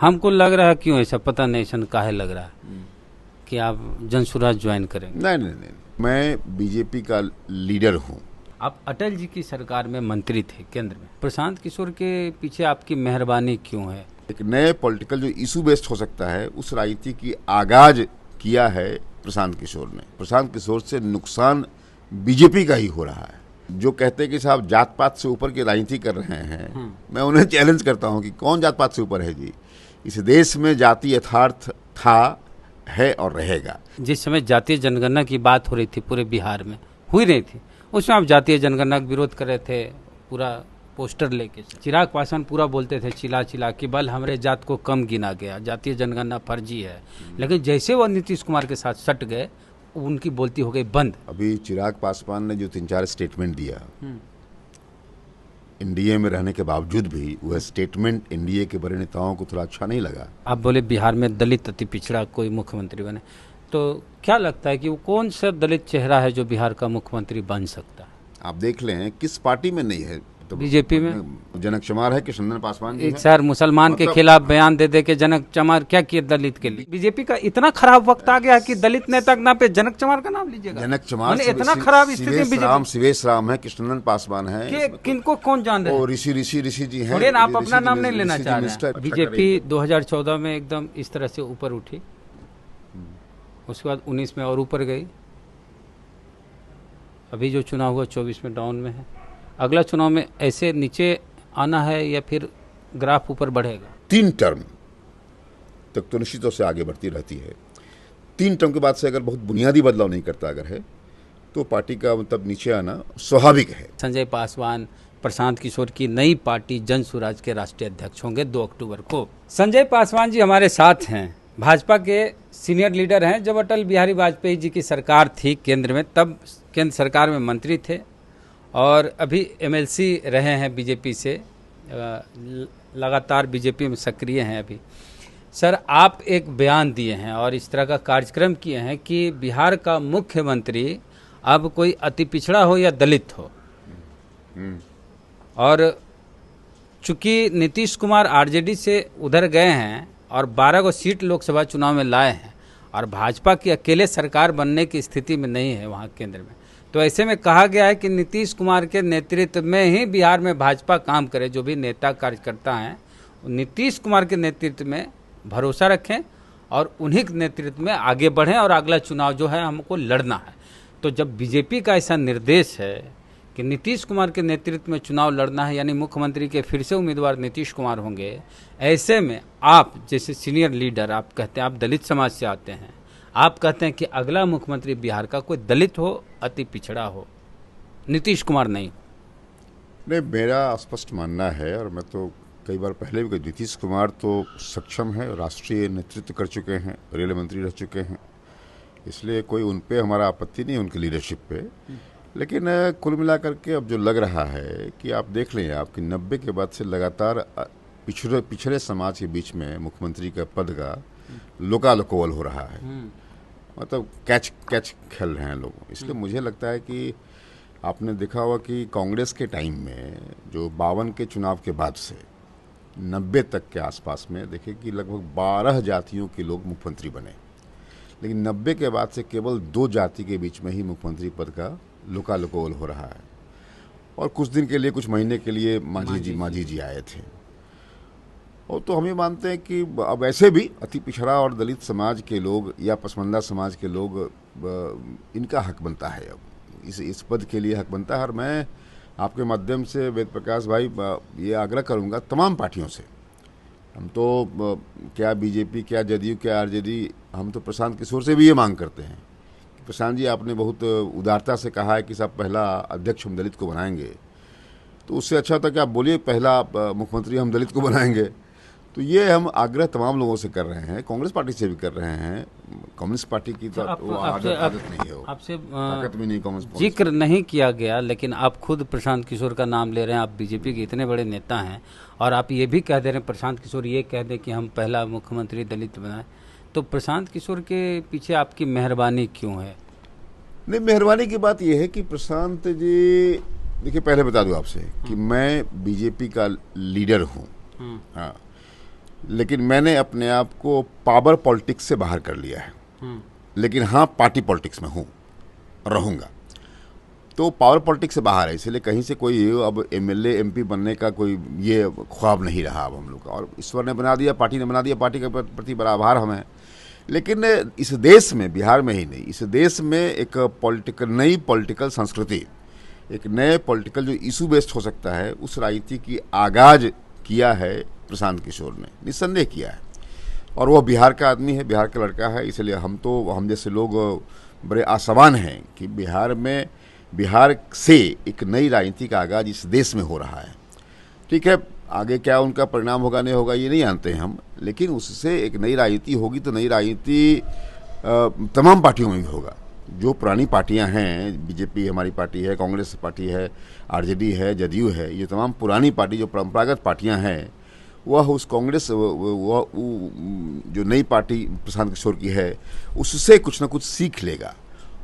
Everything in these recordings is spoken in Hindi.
हमको लग रहा है क्यों ऐसा, पता नहीं ऐसा काहे लग रहा है कि आप जनसुराज ज्वाइन करेंगे? नहीं, मैं बीजेपी का लीडर हूँ। आप अटल जी की सरकार में मंत्री थे केंद्र में, प्रशांत किशोर के पीछे आपकी मेहरबानी क्यों है? एक नए पॉलिटिकल जो इशू बेस्ड हो सकता है उस राजनीति की आगाज किया है प्रशांत किशोर ने। प्रशांत किशोर से नुकसान बीजेपी का ही हो रहा है। जो कहते हैं कि साहब जात पात से ऊपर की राजनीति कर रहे हैं, मैं उन्हें चैलेंज करता हूं कि कौन जात पात से ऊपर है जी। इस देश में जाति यथार्थ था, है और रहेगा। जिस समय जातीय जनगणना की बात हो रही थी पूरे बिहार में, हुई रही थी, उसमें आप जातीय जनगणना का विरोध कर रहे थे, पूरा पोस्टर लेके। चिराग पासवान पूरा बोलते थे चिल्ला चिल्ला कि बल हमारे जात को कम गिना गया, जातीय जनगणना फर्जी है। लेकिन जैसे वो नीतीश कुमार के साथ सट गए, उनकी बोलती हो गई बंद। अभी चिराग पासवान ने जो 3-4 स्टेटमेंट दिया, एनडीए में रहने के बावजूद भी वह स्टेटमेंट एनडीए के बड़े नेताओं को थोड़ा अच्छा नहीं लगा। आप बोले बिहार में दलित अति पिछड़ा कोई मुख्यमंत्री बने, तो क्या लगता है कि वो कौन सा दलित चेहरा है जो बिहार का मुख्यमंत्री बन सकता है? आप देख लें किस पार्टी में नहीं है। तो बीजेपी में जनक चमार है कि चंदन पासवान जी एक सर मुसलमान के खिलाफ बयान दे दे के जनक चमार क्या किए दलित के लिए? बीजेपी का इतना खराब वक्त आ गया कि दलित नेता के नाम पे जनक चमार का नाम लीजिएगा। जनक चमार इतना खराब स्थिति में सिवेश राम है, कृष्णनंदन पासवान है, किनको कौन जान रहे हैं? और ऋषि जी हैं। आप अपना नाम नहीं लेना चाह रहे हैं। बीजेपी 2014 में एकदम इस तरह से ऊपर उठी, उसके बाद 19 में और ऊपर गई, अभी जो चुनाव हुआ 24 में डाउन में है। अगला चुनाव में ऐसे नीचे आना है या फिर ग्राफ ऊपर बढ़ेगा? 3 टर्म तक तो निश्चित तौर से आगे बढ़ती रहती है। 3 टर्म के बाद से अगर बहुत बुनियादी बदलाव नहीं करता अगर है तो पार्टी का मतलब नीचे आना स्वाभाविक है। संजय पासवान प्रशांत किशोर की नई पार्टी जन सुराज के राष्ट्रीय अध्यक्ष होंगे 2 अक्टूबर को। संजय पासवान जी हमारे साथ हैं, भाजपा के सीनियर लीडर हैं। जब अटल बिहारी वाजपेयी जी की सरकार थी केंद्र में, तब केंद्र सरकार में मंत्री थे और अभी एमएलसी रहे हैं बीजेपी से, लगातार बीजेपी में सक्रिय हैं अभी। सर, आप एक बयान दिए हैं और इस तरह का कार्यक्रम किए हैं कि बिहार का मुख्यमंत्री अब कोई अति पिछड़ा हो या दलित हो, और चूंकि नीतीश कुमार आरजेडी से उधर गए हैं और 12 को सीट लोकसभा चुनाव में लाए हैं और भाजपा की अकेले सरकार बनने की स्थिति में नहीं है वहाँ केंद्र में, तो ऐसे में कहा गया है कि नीतीश कुमार के नेतृत्व में ही बिहार में भाजपा काम करे। जो भी नेता कार्यकर्ता हैं नीतीश कुमार के नेतृत्व में भरोसा रखें और उन्हीं के नेतृत्व में आगे बढ़ें और अगला चुनाव जो है हमको लड़ना है। तो जब बीजेपी का ऐसा निर्देश है कि नीतीश कुमार के नेतृत्व में चुनाव लड़ना है, यानी मुख्यमंत्री के फिर से उम्मीदवार नीतीश कुमार होंगे, ऐसे में आप जैसे सीनियर लीडर, आप कहते हैं आप दलित समाज से आते हैं, आप कहते हैं कि अगला मुख्यमंत्री बिहार का कोई दलित हो, अति पिछड़ा हो, नीतीश कुमार नहीं? नहीं, मेरा स्पष्ट मानना है और मैं तो कई बार पहले भी, नीतीश कुमार तो सक्षम है, राष्ट्रीय नेतृत्व कर चुके हैं, रेल मंत्री रह चुके हैं, इसलिए कोई उन पे हमारा आपत्ति नहीं, उनकी लीडरशिप पे। लेकिन कुल मिलाकर के अब जो लग रहा है कि आप देख लें आपकी 90 के बाद से लगातार पिछड़े समाज के बीच में मुख्यमंत्री का पद का लोकालोकवल हो रहा है, मतलब कैच खेल रहे हैं लोग। इसलिए मुझे लगता है कि आपने देखा होगा कि कांग्रेस के टाइम में जो 52 के चुनाव के बाद से 90 तक के आसपास में देखिए कि लगभग 12 जातियों के लोग मुख्यमंत्री बने, लेकिन 90 के बाद से केवल 2 जाति के बीच में ही मुख्यमंत्री पद का लोकालोकवल हो रहा है। और कुछ दिन के लिए, कुछ महीने के लिए मांझी जी आए थे। और तो हम ये मानते हैं कि अब ऐसे भी अति पिछड़ा और दलित समाज के लोग या पसमानदा समाज के लोग, इनका हक बनता है, अब इस पद के लिए हक बनता है। और मैं आपके माध्यम से वेद प्रकाश भाई ये आग्रह करूंगा तमाम पार्टियों से, हम तो क्या बीजेपी, क्या जदयू, क्या आरजेडी, हम तो प्रशांत किशोर से भी ये मांग करते हैं कि प्रशांत जी, आपने बहुत उदारता से कहा है कि साहब पहला अध्यक्ष हम दलित को बनाएंगे, तो उससे अच्छा होता कि आप बोलिए पहला मुख्यमंत्री हम दलित को बनाएंगे। तो ये हम आग्रह तमाम लोगों से कर रहे हैं, कांग्रेस पार्टी से भी कर रहे हैं। कम्युनिस्ट पार्टी की तो वो आदत नहीं है, आपसे ताकत भी नहीं कांग्रेस। जिक्र नहीं किया गया, लेकिन आप खुद प्रशांत किशोर का नाम ले रहे हैं। आप बीजेपी के इतने बड़े नेता हैं और आप ये भी कह दे रहे हैं, प्रशांत किशोर ये कह दे कि हम पहला मुख्यमंत्री दलित बनाए, तो प्रशांत किशोर के पीछे आपकी मेहरबानी क्यों है? नहीं, मेहरबानी की बात यह है कि प्रशांत जी, देखिए पहले बता दूं आपसे कि मैं बीजेपी का लीडर हूँ। हाँ, लेकिन मैंने अपने आप को पावर पॉलिटिक्स से बाहर कर लिया है। लेकिन हाँ, पार्टी पॉलिटिक्स में हूँ, रहूँगा। तो पावर पॉलिटिक्स से बाहर है, इसलिए कहीं से कोई अब एमएलए एमपी बनने का कोई ये ख्वाब नहीं रहा अब हम लोग का। और ईश्वर ने बना दिया, पार्टी ने बना दिया, पार्टी के प्रति बड़ा आभार हमें। लेकिन इस देश में, बिहार में ही नहीं, इस देश में एक नई पॉलिटिकल संस्कृति, एक नए पॉलिटिकल जो इशू बेस्ड हो सकता है, उस राजनीति की आगाज किया है प्रशांत किशोर ने, निस्संदेह किया है। और वह बिहार का आदमी है, बिहार का लड़का है, इसलिए हम जैसे लोग बड़े आशावान हैं कि बिहार से एक नई राजनीति का आगाज इस देश में हो रहा है। ठीक है, आगे क्या उनका परिणाम होगा नहीं होगा ये नहीं जानते हैं हम, लेकिन उससे एक नई राजनीति होगी तो नई राजनीति तमाम पार्टियों में भी होगा। जो पुरानी पार्टियां हैं, बीजेपी हमारी पार्टी है, कांग्रेस पार्टी है, आरजेडी है, जदयू है, ये तमाम पुरानी पार्टी जो परंपरागत पार्टियां हैं, वह उस कांग्रेस वह जो नई पार्टी प्रशांत किशोर की है उससे कुछ ना कुछ सीख लेगा।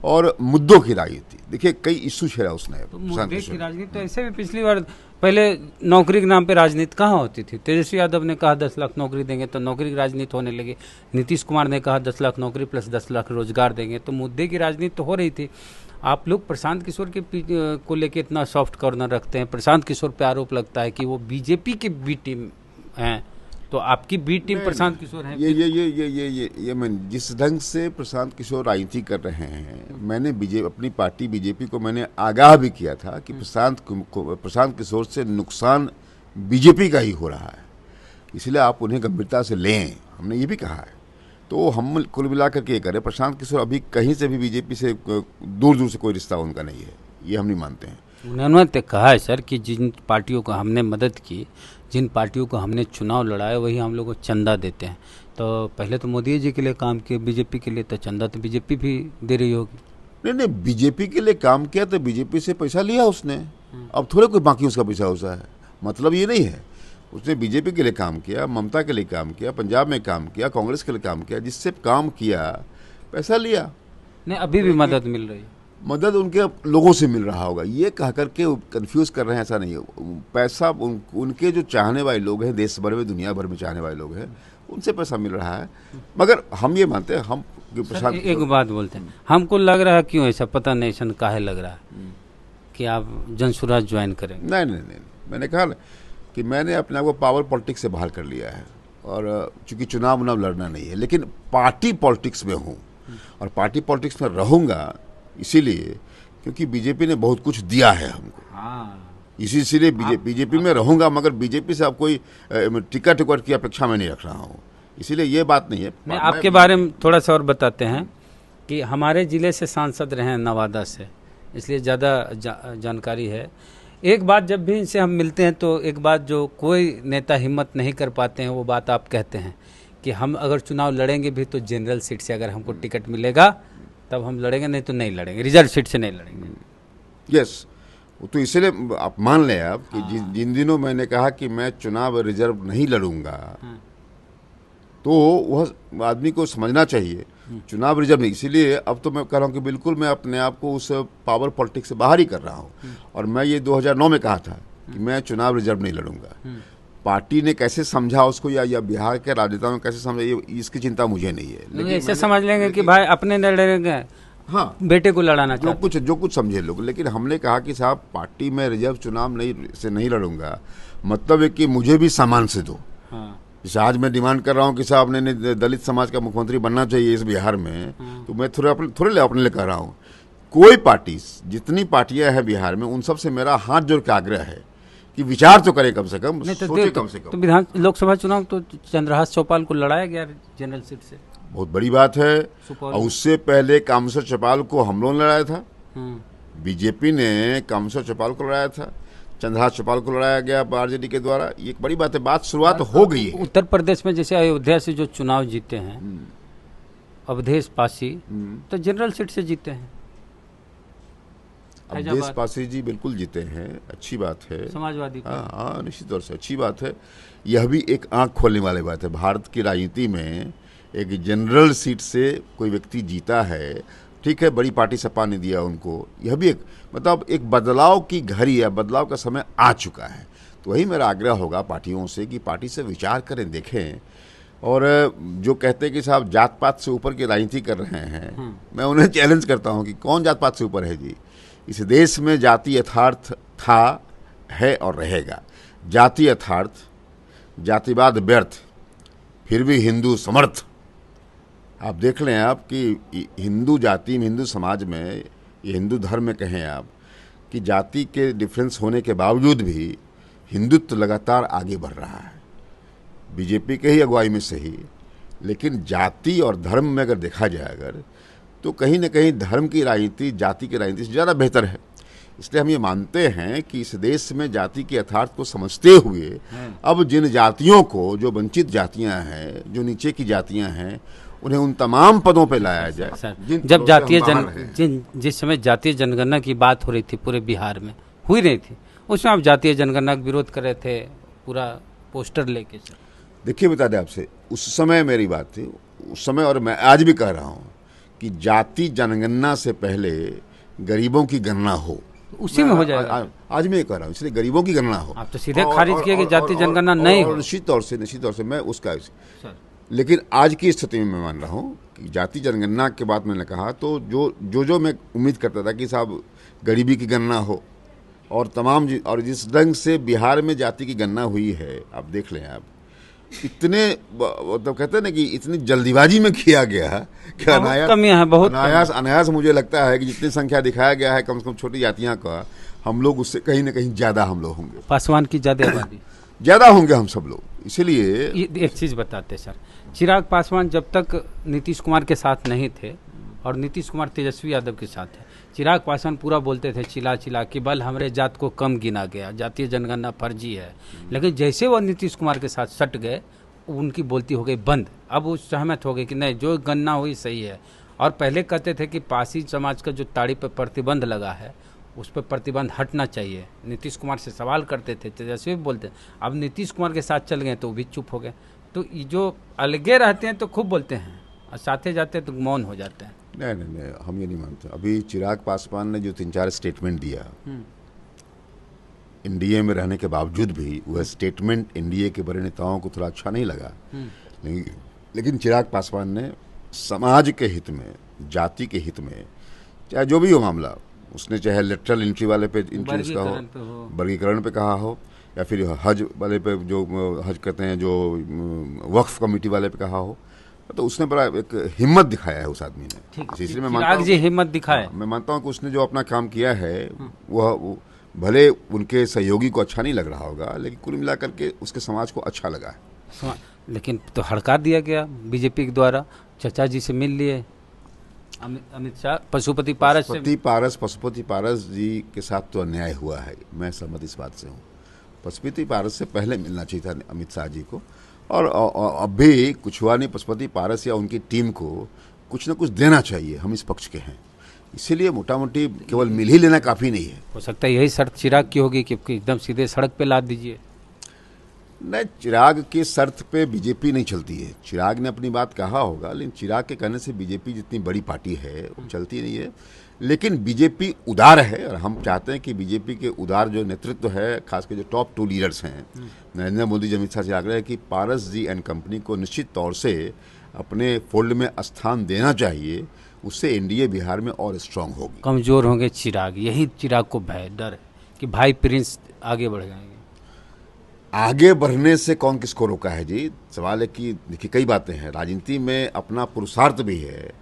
और मुद्दों की राजनीति, देखिए कई इशू छेड़ा उसने। तो मुद्दे की राजनीति तो ऐसे भी पिछली बार पहले नौकरी के नाम पे राजनीति कहाँ होती थी। तेजस्वी यादव ने कहा 10 लाख नौकरी देंगे तो नौकरी की राजनीति होने लगी। नीतीश कुमार ने कहा 10 लाख नौकरी प्लस 10 लाख रोजगार देंगे, तो मुद्दे की राजनीति तो हो रही थी। आप लोग प्रशांत किशोर के को लेकर इतना सॉफ्ट कॉर्नर रखते हैं। प्रशांत किशोर पे आरोप लगता है कि वो बीजेपी की बी टीम हैं, तो आपकी बी टीम प्रशांत किशोर है। ये मैं जिस ढंग से प्रशांत किशोर राजनीति कर रहे हैं, मैंने अपनी पार्टी बीजेपी को मैंने आगाह भी किया था कि प्रशांत किशोर से नुकसान बीजेपी का ही हो रहा है, इसलिए आप उन्हें गंभीरता से लें, हमने ये भी कहा है। तो हम कुल मिलाकर के ये करें, प्रशांत किशोर अभी कहीं से भी बीजेपी से दूर दूर से कोई रिश्ता उनका नहीं है, ये हम नहीं मानते हैं। उन्होंने तो कहा है सर कि जिन पार्टियों को हमने मदद की, जिन पार्टियों को हमने चुनाव लड़ाया, वही हम लोग को चंदा देते हैं। तो पहले तो मोदी जी के लिए काम किया, बीजेपी के लिए तो चंदा तो बीजेपी भी दे रही होगी। नहीं, बीजेपी के लिए काम किया तो बीजेपी से पैसा लिया उसने, अब थोड़े कोई बाकी उसका पैसा होता है, मतलब ये नहीं है। उसने बीजेपी के लिए काम किया, ममता के लिए काम किया, पंजाब में काम किया, कांग्रेस के लिए काम किया, जिससे काम किया पैसा लिया। नहीं, अभी भी मदद मिल रही है, मदद उनके लोगों से मिल रहा होगा, ये कह करके कंफ्यूज कर रहे हैं, ऐसा नहीं है। पैसा उनके जो चाहने वाले लोग हैं, देश भर में दुनिया भर में चाहने वाले लोग हैं, उनसे पैसा मिल रहा है। मगर हम ये मानते हैं, हम एक बात बोलते हैं, हमको लग रहा है क्यों ऐसा, पता नहीं ऐसा काहे लग रहा है कि आप जनसुराज ज्वाइन करेंगे। नहीं, मैंने कहा कि मैंने अपने आप को पावर पॉलिटिक्स से बाहर कर लिया है, और चूंकि चुनाव लड़ना नहीं है, लेकिन पार्टी पॉलिटिक्स में हूँ और पार्टी पॉलिटिक्स में रहूँगा, इसीलिए क्योंकि बीजेपी ने बहुत कुछ दिया है हमको। इसीलिए बीजेपी में रहूंगा, मगर बीजेपी से अब कोई टिकट की अपेक्षा में नहीं रख रहा हूँ, इसीलिए ये बात नहीं है। मैं आपके बारे में थोड़ा सा और बताते हैं कि हमारे ज़िले से सांसद रहे हैं, नवादा से, इसलिए ज़्यादा जानकारी है। एक बात जब भी इनसे हम मिलते हैं तो एक बात जो कोई नेता हिम्मत नहीं कर पाते हैं, वो बात आप कहते हैं कि हम अगर चुनाव लड़ेंगे भी तो जनरल सीट से अगर हमको टिकट मिलेगा तब हम लड़ेंगे, नहीं तो नहीं लड़ेंगे, रिजर्व सीट से नहीं लड़ेंगे। यस, तो इसलिए आप मान लें आप कि जिन दिनों मैंने कहा कि मैं चुनाव रिजर्व नहीं लड़ूंगा, तो वह आदमी को समझना चाहिए चुनाव रिजर्व नहीं। इसीलिए अब तो मैं कह रहा हूँ कि बिल्कुल मैं अपने आप को उस पावर पॉलिटिक्स से बाहर ही कर रहा हूँ। और मैं ये 2009 में कहा था कि मैं चुनाव रिजर्व नहीं लड़ूंगा। पार्टी ने कैसे समझा उसको, या बिहार के राजनेताओं ने कैसे समझा, ये इसकी चिंता मुझे नहीं है। लेकिन ऐसे समझ लेंगे कि भाई अपने नहीं लड़ेंगे, हाँ, बेटे को लड़ाना जो कुछ समझे लोग। लेकिन हमने कहा कि साहब पार्टी में रिजर्व चुनाव नहीं लड़ूंगा, मतलब है कि मुझे भी सामान से दो। जैसे आज मैं डिमांड कर रहा हूँ कि साहब ने दलित समाज का मुख्यमंत्री बनना चाहिए इस बिहार में, तो मैं थोड़े अपने लिए कह रहा हूँ। कोई पार्टी, जितनी पार्टियां हैं बिहार में, उन सब से मेरा हाथ जोड़ के आग्रह है कि विचार तो करे, कम से कम सोचे, कम से कम। तो विधान लोकसभा चुनाव तो चंद्रहास चौपाल को लड़ाया गया जनरल सीट से, बहुत बड़ी बात है। और उससे पहले कामेश्वर चौपाल को हम लोगों ने लड़ाया था, बीजेपी ने कामेश्वर चौपाल को लड़ाया था, चंद्रहास चौपाल को लड़ाया गया आरजेडी के द्वारा। ये एक बड़ी बात है, बात शुरुआत हो गई है। उत्तर प्रदेश में जैसे अयोध्या से जो चुनाव जीते हैं अवधेश पासी, तो जनरल सीट से जीते हैं। अवधेश पासी जी बिल्कुल जीते हैं, अच्छी बात है, समाजवादी। हाँ, निश्चित तौर से अच्छी बात है। यह भी एक आंख खोलने वाली बात है। भारत की राजनीति में एक जनरल सीट से कोई व्यक्ति जीता है, ठीक है, बड़ी पार्टी सपा ने दिया उनको, यह भी एक मतलब एक बदलाव की घड़ी है, बदलाव का समय आ चुका है। तो वही मेरा आग्रह होगा पार्टियों से कि पार्टी से विचार करें, देखें और जो कहते हैं कि साहब जात पात से ऊपर की राजनीति कर रहे हैं, मैं उन्हें चैलेंज करता हूं कि कौन जात पात से ऊपर है जी। इस देश में जाति यथार्थ था, है और रहेगा। जाति यथार्थ, जातिवाद व्यर्थ, फिर भी हिंदू समर्थ। आप देख लें आप कि हिंदू जाति में, हिंदू समाज में, ये हिंदू धर्म में कहें आप कि जाति के डिफरेंस होने के बावजूद भी हिंदुत्व लगातार आगे बढ़ रहा है, बीजेपी के ही अगुवाई में सही। लेकिन जाति और धर्म में अगर देखा जाए अगर, तो कहीं ना कहीं धर्म की राजनीति जाति की राजनीति से ज़्यादा बेहतर है। इसलिए हम ये मानते हैं कि इस देश में जाति के यथार्थ को समझते हुए अब जिन जातियों को, जो वंचित जातियां हैं, जो नीचे की जातियां हैं, उन्हें उन तमाम पदों पे लाया जाए। सर, जब जिस समय जातीय जनगणना की बात हो रही थी पूरे बिहार में, हुई रही थी, उसमें आप जातीय जनगणना का विरोध कर रहे थे पूरा पोस्टर लेके। देखिए बता दें आपसे, उस समय मेरी बात थी, उस समय, और मैं आज भी कह रहा हूँ कि जाति जनगणना से पहले गरीबों की गणना हो, उसी में हो जाएगा। आज मैं ये कह रहा हूँ, इसलिए गरीबों की गणना हो। आप तो सीधे खारिज किए कि जाति जनगणना नहीं हो। निश्चित तौर से मैं उसका, लेकिन आज की स्थिति में मैं मान रहा हूँ कि जाति जनगणना के बाद मैंने कहा तो जो मैं उम्मीद करता था कि साहब गरीबी की गणना हो और तमाम, और जिस ढंग से बिहार में जाति की गणना हुई है, आप देख लें आप, इतने मतलब कहते हैं ना कि इतनी जल्दीबाजी में किया गया कि अनायास मुझे लगता है कि जितनी संख्या दिखाया गया है कम से कम छोटी जातियां का, हम लोग उससे कहीं ना कहीं ज्यादा हम लोग होंगे। पासवान की ज्यादा होंगे हम सब लोग। इसलिए एक चीज बताते सर, चिराग पासवान जब तक नीतीश कुमार के साथ नहीं थे और नीतीश कुमार तेजस्वी यादव के साथ थे, चिराग पासवान पूरा बोलते थे चिल्ला चिल्ला कि बल हमरे जात को कम गिना गया, जातीय जनगणना फर्जी है। लेकिन जैसे वो नीतीश कुमार के साथ सट गए, उनकी बोलती हो गई बंद। अब वो सहमत हो गए कि नहीं, जो गणना हुई सही है। और पहले कहते थे कि पासी समाज का जो ताड़ी पर प्रतिबंध लगा है, उस पर प्रतिबंध हटना चाहिए। नीतीश कुमार से सवाल करते थे, तेजस्वी भी बोलते। अब नीतीश कुमार के साथ चल गए तो वो भी चुप हो गए। तो जो अलगे रहते हैं तो खूब बोलते हैं और साथे जाते हैं तो मौन हो जाते हैं। नहीं, हम ये नहीं मानते। अभी चिराग पासवान ने जो 3-4 स्टेटमेंट दिया, एनडीए में रहने के बावजूद भी, वह स्टेटमेंट एनडीए के बड़े नेताओं को थोड़ा अच्छा नहीं लगा। लेकिन चिराग पासवान ने समाज के हित में, जाति के हित में, चाहे जो भी हो मामला, उसने चाहे लेटरल एंट्री वाले पे इंट्रेस्ट का हो, वर्गीकरण पे कहा हो, या फिर हज वाले पे, जो हज कहते हैं, जो वक्फ कमेटी वाले पे कहा हो, तो उसने बड़ा एक हिम्मत दिखाया है उस आदमी ने। इसलिए मैं मानता हूँ हिम्मत दिखाया। मैं मानता हूँ कि उसने जो अपना काम किया है, वह भले उनके सहयोगी को अच्छा नहीं लग रहा होगा, लेकिन कुल मिलाकर के उसके समाज को अच्छा लगा है। लेकिन तो हड़का दिया गया बीजेपी के द्वारा। चाचा जी से मिल लिए अमित शाह, पशुपति पारस जी के साथ तो अन्याय हुआ है, मैं सहमत इस बात से हूँ। पशुपति पारस से पहले मिलना चाहिए था अमित शाह जी को, और अब भी कुछ हुआ नहीं। पशुपति पारस या उनकी टीम को कुछ न कुछ देना चाहिए, हम इस पक्ष के हैं। इसीलिए मोटा मोटी केवल मिल ही लेना काफ़ी नहीं है। हो सकता है यही शर्त चिराग की होगी कि एकदम सीधे सड़क पे लाद दीजिए। नहीं, चिराग की शर्त पे बीजेपी नहीं चलती है। चिराग ने अपनी बात कहा होगा, लेकिन चिराग के कहने से बीजेपी जितनी बड़ी पार्टी है वो चलती नहीं है। लेकिन बीजेपी उदार है, और हम चाहते हैं कि बीजेपी के उदार जो नेतृत्व है, खासकर जो टॉप 2 लीडर्स हैं, नरेंद्र मोदी जी, अमित शाह से आग्रह है कि पारस जी एंड कंपनी को निश्चित तौर से अपने फोल्ड में स्थान देना चाहिए। उससे एनडीए बिहार में और स्ट्रांग होगी। कमजोर होंगे चिराग, यही चिराग को भय, डर है कि भाई प्रिंस आगे बढ़ जाएंगे। आगे बढ़ने से कौन किसको रोका है जी? सवाल है कि देखिए, कई बातें हैं। राजनीति में अपना पुरुषार्थ भी है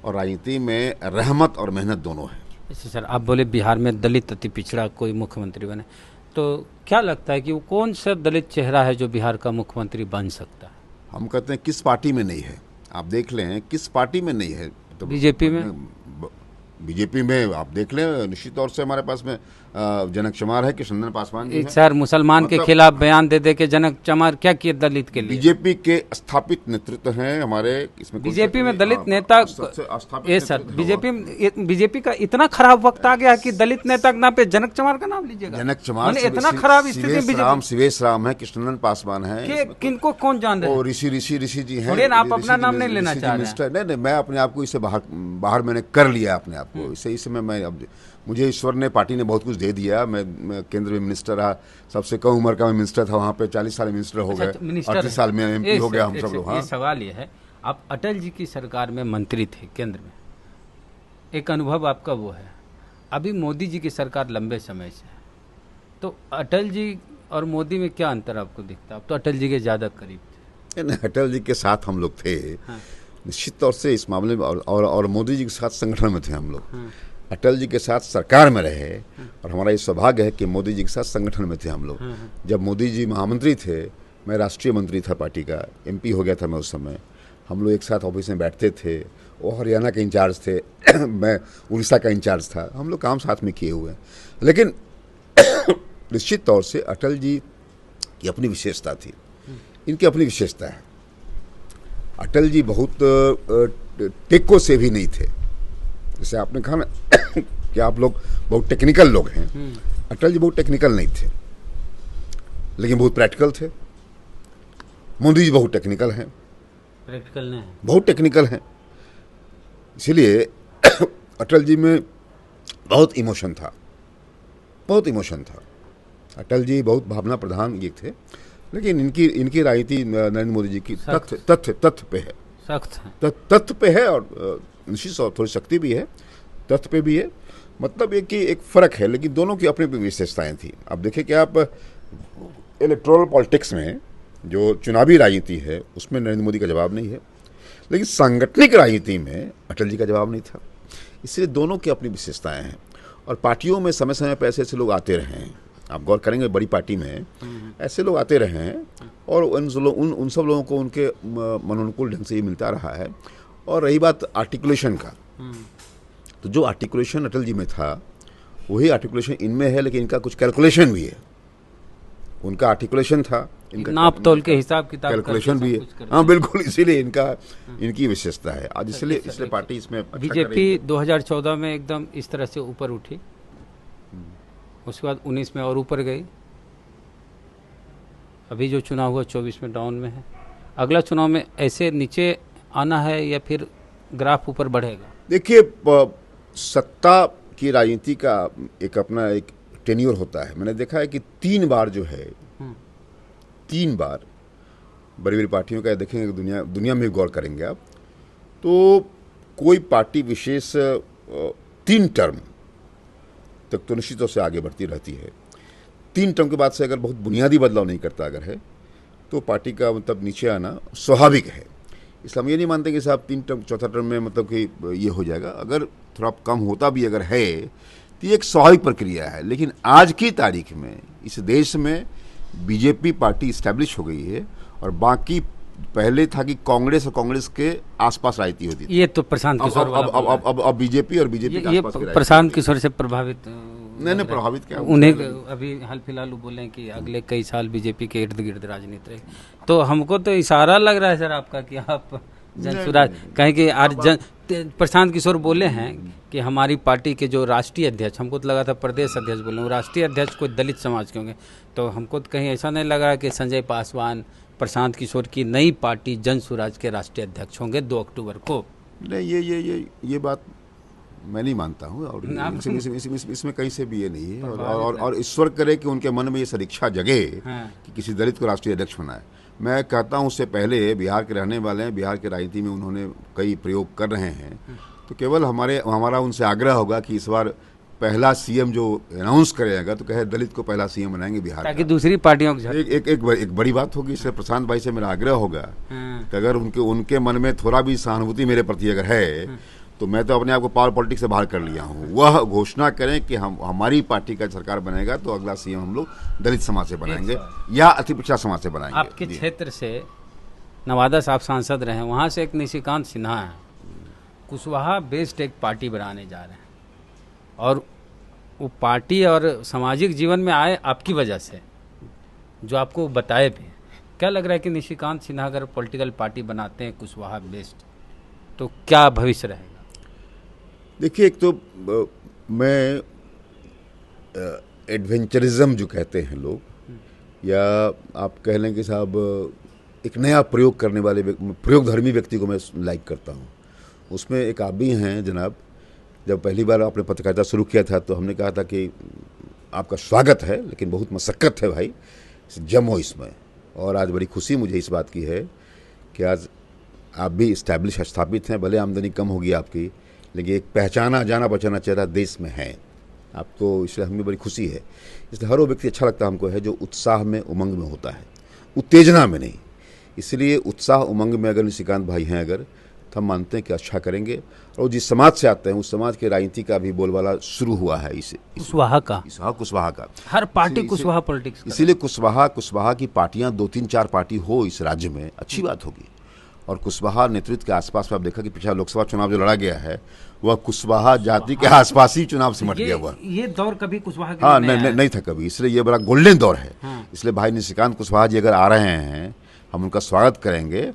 और राजनीति में रहमत और मेहनत दोनों है। जैसे सर आप बोले बिहार में दलित अति पिछड़ा कोई मुख्यमंत्री बने, तो क्या लगता है कि वो कौन सा दलित चेहरा है जो बिहार का मुख्यमंत्री बन सकता है? हम कहते हैं किस पार्टी में नहीं है। आप देख लें किस पार्टी में नहीं है। तो बीजेपी में आप देख लें, निश्चित तौर से हमारे पास में जनक चमार है, कृष्णनंदन पासवान जी हैं। सर मुसलमान के खिलाफ बयान दे के जनक चमार क्या किए दलित के लिए? बीजेपी के स्थापित नेतृत्व हैं हमारे इसमें। बीजेपी में दलित नेता, ये सर बीजेपी का इतना खराब वक्त आ गया कि दलित नेता के नाम पे जनक चमार का नाम लीजिएगा। जनक चमार इतना खराब स्थिति में सिवेश राम है, कृष्णनंदन पासवान है, किनको कौन जान रहे हैं? ऋषि जी हैं। आप अपना नाम नहीं लेना चाह रहे हैं। नहीं, मैं अपने आप को इससे बाहर मैंने कर लिया अपने आप को। इसे मैं अब मुझे ईश्वर ने, पार्टी ने बहुत कुछ दे दिया। मैं केंद्र में मिनिस्टर रहा, सबसे कम उम्र का मैं मिनिस्टर था वहाँ पे, 40 साल मिनिस्टर हो गए, 38 साल में MP हो गया हम सब लोग। ये सवाल ये है, आप अटल जी की सरकार में मंत्री थे केंद्र में, एक अनुभव आपका वो है। अभी मोदी जी की सरकार लंबे समय से है, तो अटल जी और मोदी में क्या अंतर आपको दिखता? आप तो अटल जी के ज़्यादा करीब थे। अटल जी के साथ हम लोग थे, हाँ। निश्चित तौर से इस मामले में, और मोदी जी के साथ संगठन में थे हम लोग। अटल जी के साथ सरकार में रहे, और हमारा ये सौभाग्य है कि मोदी जी के साथ संगठन में थे हम लोग। जब मोदी जी महामंत्री थे, मैं राष्ट्रीय मंत्री था पार्टी का, MP हो गया था मैं उस समय। हम लोग एक साथ ऑफिस में बैठते थे, वो हरियाणा के इंचार्ज थे मैं उड़ीसा का इंचार्ज था, हम लोग काम साथ में किए हुए हैं। लेकिन निश्चित तौर से अटल जी की अपनी विशेषता थी, इनकी अपनी विशेषता है। अटल जी बहुत टेको से भी नहीं थे, जैसे आपने कहा ना कि आप लोग बहुत टेक्निकल लोग हैं। अटल जी बहुत टेक्निकल नहीं थे, लेकिन बहुत प्रैक्टिकल थे। मोदी जी बहुत टेक्निकल हैं, प्रैक्टिकल नहीं, बहुत टेक्निकल हैं। इसीलिए अटल जी में बहुत इमोशन था, बहुत इमोशन था। अटल जी बहुत भावना प्रधान ये थे, लेकिन इनकी राजनीति नरेंद्र मोदी जी की तथ्य पे है, सख्त है, तथ्य पे है, और निश्चित और थोड़ी शक्ति भी है, तथ्य पे भी है। मतलब ये कि एक फ़र्क है, लेकिन दोनों की अपनी अपनी विशेषताएँ थी। अब देखिए कि आप इलेक्टोरल पॉलिटिक्स में जो चुनावी राजनीति है उसमें नरेंद्र मोदी का जवाब नहीं है, लेकिन सांगठनिक राजनीति में अटल जी का जवाब नहीं था। इसलिए दोनों की अपनी विशेषताएँ हैं, और पार्टियों में समय समय पर ऐसे लोग आते रहे हैं। आप गौर करेंगे, बड़ी पार्टी में ऐसे लोग आते रहे हैं, और उन सब लोगों को उनके मनोनुकूल ढंग से ये मिलता रहा है। और रही बात आर्टिकुलेशन का, तो जो आर्टिकुलेशन अटल जी में था वही आर्टिकुलेशन इनमें है, लेकिन इनका कुछ कैलकुलेशन भी है। उनका आर्टिकुलेशन था, इनका नाप तोल के हिसाब किताब कैलकुलेशन भी है। हाँ बिल्कुल, इसीलिए इनकी विशेषता है आज, इसलिए पार्टी इसमें अच्छा बीजेपी 2014 में एकदम इस तरह से ऊपर उठी, उसके बाद 19 में और ऊपर गई, अभी जो चुनाव हुआ 24 में डाउन में है। अगला चुनाव में ऐसे नीचे आना है या फिर ग्राफ ऊपर बढ़ेगा? देखिए, सत्ता की राजनीति का एक अपना एक टेन्योर होता है। मैंने देखा है कि 3 बार जो है, 3 बार बड़ी बड़ी पार्टियों का देखेंगे, दुनिया में गौर करेंगे आप, तो कोई पार्टी विशेष 3 टर्म तक तो निश्चित तौर से आगे बढ़ती रहती है। 3 टर्म के बाद से अगर बहुत बुनियादी बदलाव नहीं करता अगर है, तो पार्टी का मतलब नीचे आना स्वाभाविक है। इसलिए हम ये नहीं मानते कि साहब 3 टर्म, चौथा टर्म में मतलब कि ये हो जाएगा। अगर थोड़ा कम होता भी अगर है तो ये एक स्वाभाविक प्रक्रिया है। लेकिन आज की तारीख में इस देश में बीजेपी पार्टी इस्टेब्लिश हो गई है, और बाकी पहले था कि कांग्रेस और कांग्रेस के आसपास राजनीति होती थी। ये तो प्रशांत किशोर अब बीजेपी और बीजेपी के आसपास की प्रशांत किशोर से प्रभावित नहीं प्रभावित क्या उन्हें अभी हाल फिलहाल वो बोले कि अगले कई साल बीजेपी के इर्द गिर्द राजनीति रहेगी। तो हमको तो इशारा लग रहा है सर आपका कि आप जनसुराज कहें कि आज प्रशांत किशोर बोले हैं कि हमारी पार्टी के जो राष्ट्रीय अध्यक्ष, हमको तो लगा था प्रदेश अध्यक्ष बोले, वो राष्ट्रीय अध्यक्ष कोई दलित समाज के होंगे। तो हमको तो कहीं ऐसा नहीं लगा कि संजय पासवान, प्रशांत किशोर की नई पार्टी जनसुराज के राष्ट्रीय अध्यक्ष होंगे 2 अक्टूबर को। नहीं, ये बात मैं नहीं मानता हूँ, और इसमें कहीं से भी ये नहीं है। और ईश्वर करे कि उनके मन में ये सदिच्छा जगे कि किसी दलित को राष्ट्रीय अध्यक्ष बनाए। मैं कहता हूँ उससे पहले बिहार के रहने वाले हैं, बिहार की राजनीति में उन्होंने कई प्रयोग कर रहे हैं, तो केवल हमारा उनसे आग्रह होगा कि इस बार पहला सीएम जो अनाउंस करेगा तो कहे दलित को पहला सीएम बनाएंगे बिहार, ताकि दूसरी पार्टियों को एक बड़ी बात होगी। इससे प्रशांत भाई से मेरा आग्रह होगा कि अगर उनके मन में थोड़ा भी सहानुभूति मेरे प्रति अगर है, तो मैं तो अपने आप को पावर पॉलिटिक्स से बाहर कर लिया हूँ, वह घोषणा करें कि हमारी पार्टी का सरकार बनेगा तो अगला सीएम हम लोग दलित समाज से बनाएंगे या अति पिछड़ा समाज से बनाएंगे। आपके क्षेत्र से नवादा साहब सांसद रहे हैं, वहाँ से एक निशिकांत सिन्हा है, कुशवाहा बेस्ड एक पार्टी बनाने जा रहे हैं, और वो पार्टी और सामाजिक जीवन में आए आपकी वजह से, जो आपको बताए भी। क्या लग रहा है कि निशिकांत सिन्हा अगर पॉलिटिकल पार्टी बनाते हैं कुशवाहा बेस्ड, तो क्या भविष्य रहेगा? देखिए, एक तो मैं एडवेंचरिज्म जो कहते हैं लोग, या आप कह लें कि साहब एक नया प्रयोग करने वाले प्रयोगधर्मी व्यक्ति को मैं लाइक करता हूँ। उसमें एक आदमी हैं जनाब जब पहली बार आपने पत्रकारिता शुरू किया था तो हमने कहा था कि आपका स्वागत है, लेकिन बहुत मशक्क़त है भाई, जमो इसमें। और आज बड़ी खुशी मुझे इस बात की है कि आज आप भी इस्टेब्लिश स्थापित हैं, भले आमदनी कम होगी आपकी, लेकिन एक पहचाना जाना पहचाना चेहरा देश में है आपको, इसलिए हमें बड़ी खुशी है। इसलिए हर वो व्यक्ति अच्छा लगता हमको है जो उत्साह में उमंग में होता है, उत्तेजना में नहीं। इसलिए उत्साह उमंग में अगर निशिकांत भाई हैं अगर, तो हम मानते हैं कि अच्छा करेंगे। और जिस समाज से आते हैं उस समाज के राजनीति का भी बोलबाला शुरू हुआ है कुशवाहा का, कुशवाहा का। हर पार्टी कुशवाहा पॉलिटिक्स, इसीलिए कुशवाहा की पार्टियां 2-3-4 पार्टी हो इस राज्य में, अच्छी बात होगी। और कुशवाहा नेतृत्व के आसपास में आप देखा कि पिछला लोकसभा चुनाव जो लड़ा गया है वह कुशवाहा जाति के आसपास ही चुनाव सिमट गया हुआ। ये दौर कभी कुशवाहा के हाँ नहीं था कभी, इसलिए ये बड़ा गोल्डन दौर है। इसलिए भाई निशिकांत कुशवाहा जी अगर आ रहे हैं, हम उनका स्वागत करेंगे।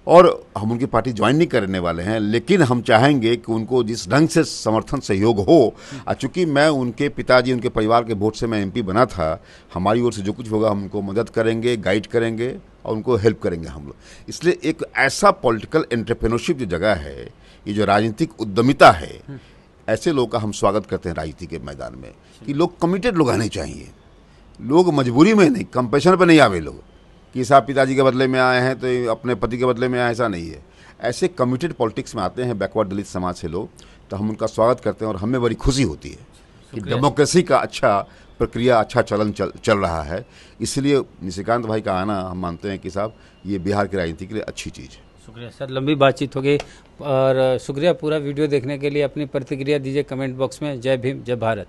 और हम उनकी पार्टी ज्वाइन नहीं करने वाले हैं, लेकिन हम चाहेंगे कि उनको जिस ढंग से समर्थन सहयोग हो, चूँकि मैं उनके पिताजी उनके परिवार के वोट से मैं MP बना था, हमारी ओर से जो कुछ होगा हम उनको मदद करेंगे, गाइड करेंगे और उनको हेल्प करेंगे हम लोग। इसलिए एक ऐसा पॉलिटिकल एंटरप्रेन्योरशिप जो जगह है, ये जो राजनीतिक उद्यमिता है, ऐसे लोग का हम स्वागत करते हैं राजनीति के मैदान में, कि लोग कमिटेड लोग आने चाहिए। लोग मजबूरी में नहीं, कंपेशन पर नहीं आवे लोग कि साहब पिताजी के बदले में आए हैं तो अपने पति के बदले में आए, ऐसा नहीं है। ऐसे कमिटेड पॉलिटिक्स में आते हैं बैकवर्ड दलित समाज से लोग, तो हम उनका स्वागत करते हैं। और हमें बड़ी खुशी होती है कि डेमोक्रेसी का अच्छा प्रक्रिया, अच्छा चलन चल रहा है। इसलिए निशिकांत भाई का आना हम मानते हैं कि साहब ये बिहार की राजनीति के लिए अच्छी चीज़ है। शुक्रिया सर, लंबी बातचीत हो गई और शुक्रिया पूरा वीडियो देखने के लिए। अपनी प्रतिक्रिया दीजिए कमेंट बॉक्स में। जय भीम, जय भारत।